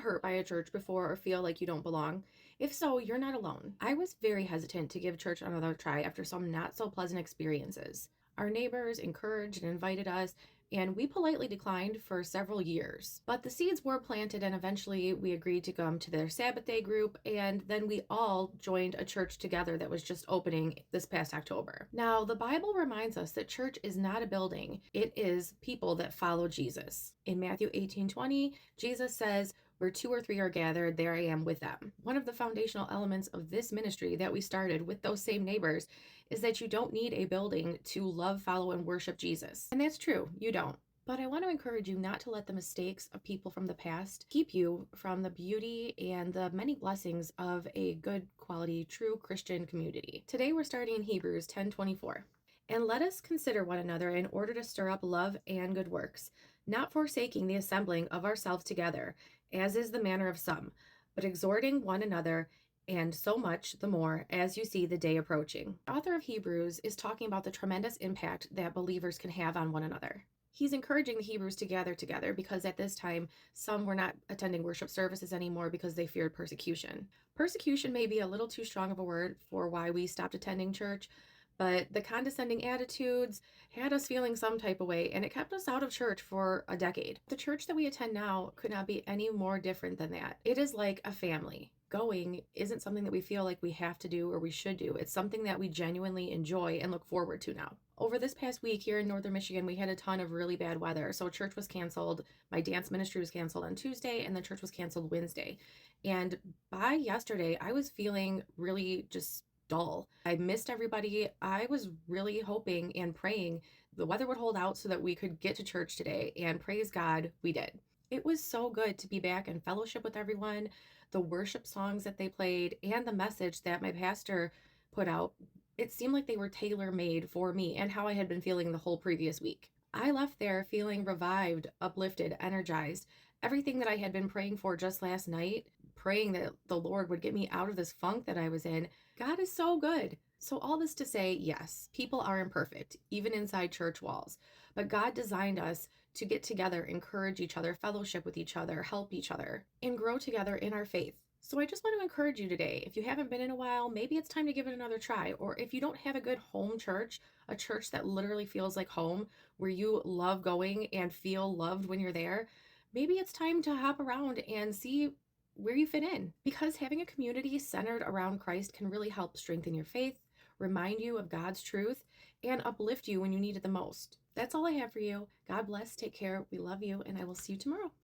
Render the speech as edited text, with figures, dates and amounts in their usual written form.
hurt by a church before or feel like you don't belong? If so, you're not alone. I was very hesitant to give church another try after some not so pleasant experiences. Our neighbors encouraged and invited us, and we politely declined for several years. But the seeds were planted, and eventually we agreed to come to their Sabbath day group, and then we all joined a church together that was just opening this past October. Now, the Bible reminds us that church is not a building, it is people that follow Jesus. In Matthew 18:20, Jesus says, "Where two or three are gathered, there I am with them." One of the foundational elements of this ministry that we started with those same neighbors is that you don't need a building to love, follow, and worship Jesus. And that's true, you don't. But I want to encourage you not to let the mistakes of people from the past keep you from the beauty and the many blessings of a good quality, true Christian community. Today we're starting in Hebrews 10:24. "And let us consider one another in order to stir up love and good works, not forsaking the assembling of ourselves together, as is the manner of some, but exhorting one another, and so much the more as you see the day approaching." The author of Hebrews is talking about the tremendous impact that believers can have on one another. He's encouraging the Hebrews to gather together because at this time, some were not attending worship services anymore because they feared persecution. Persecution may be a little too strong of a word for why we stopped attending church, but the condescending attitudes had us feeling some type of way, and it kept us out of church for a decade. The church that we attend now could not be any more different than that. It is like a family. Going isn't something that we feel like we have to do or we should do. It's something that we genuinely enjoy and look forward to now. Over this past week here in Northern Michigan, we had a ton of really bad weather. So church was canceled. My dance ministry was canceled on Tuesday, and the church was canceled Wednesday. And by yesterday, I was feeling really just dull. I missed everybody. I was really hoping and praying the weather would hold out so that we could get to church today, and praise God, we did. It was so good to be back in fellowship with everyone. The worship songs that they played and the message that my pastor put out, it seemed like they were tailor-made for me and how I had been feeling the whole previous week. I left there feeling revived, uplifted, energized. Everything that I had been praying for just last night, praying that the Lord would get me out of this funk that I was in. God is so good. So all this to say, yes, people are imperfect, even inside church walls. But God designed us to get together, encourage each other, fellowship with each other, help each other, and grow together in our faith. So I just want to encourage you today, if you haven't been in a while, maybe it's time to give it another try. Or if you don't have a good home church, a church that literally feels like home, where you love going and feel loved when you're there, maybe it's time to hop around and see where you fit in. Because having a community centered around Christ can really help strengthen your faith, remind you of God's truth, and uplift you when you need it the most. That's all I have for you. God bless, take care, we love you, and I will see you tomorrow.